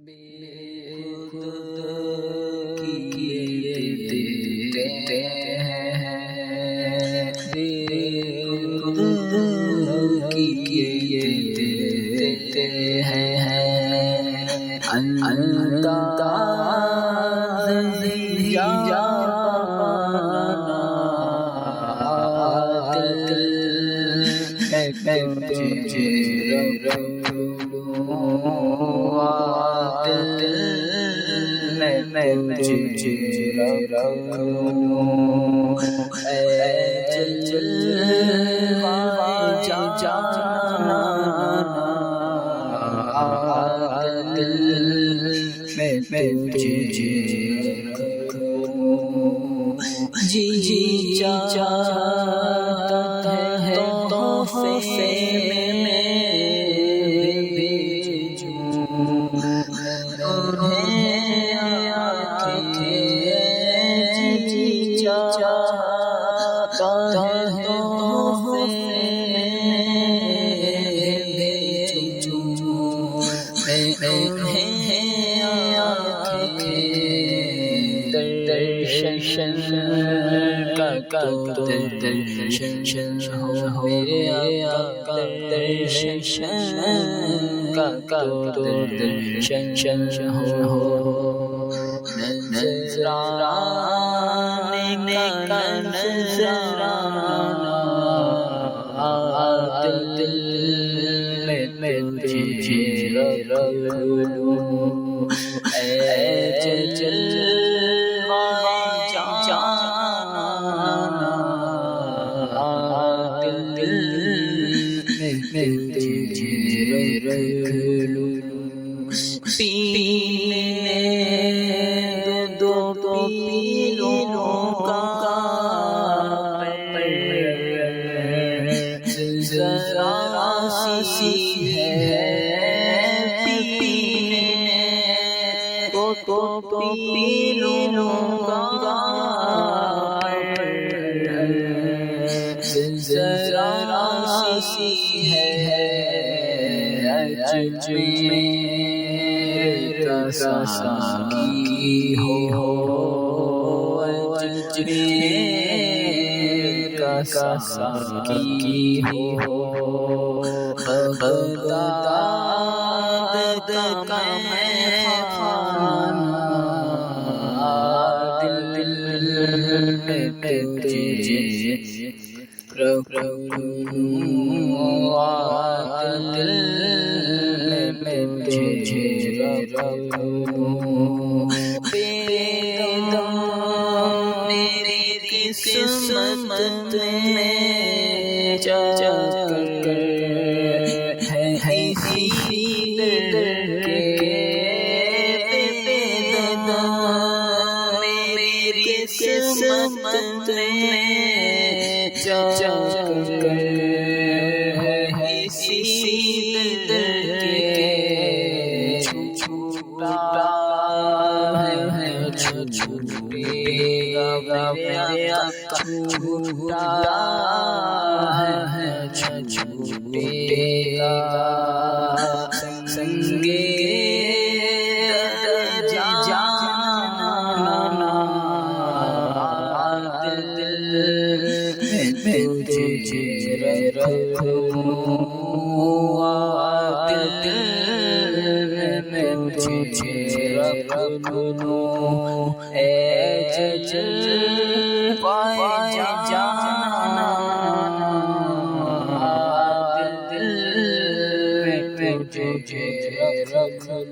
بے خود کیے دیتے ہیں، بے خود کیے دیتے ہیں، انداز دل میں تجھے میں تجھے رکھوں، اے جلوہ جانا دل میں تجھے رکھوں، جی چاہتا ہے تحفے میں بھیجوں انہیں، جی چاہتا ہے تحفے میں بھیجوں میں انہیں، درشن کا درشن ہو میرے آقا، درشن کا درشن ہو، نذرانے کا نذرانہ دل میں تجھے رکھوں، اے جلوہ جانا دل میں تجھے رکھوں، پینے دو پیلوں کا ذرا سی ہے، پینے دو پیلوں کا ذرا سی ہے، اجمیر کا ساقی ہو، اجمیر کا ساقی ہو، بغداد کا خانہ دل میں تجھے رکھوں، دل میں تجھے رکھوں، بیدم میری قسمت میں جا کر ہے اسی در کے، بیدم میری قسمت میں جا کر ہے اسی در کے، چھوٹا ہے چھوٹے گا میرے آقا، چھوٹا ہے چھوٹے گا، سنگے جانا دل میں تجھے رکھوں، دل میں تجھے رکھوں، اے جلوہ جانا دل میں تجھے رکھوں۔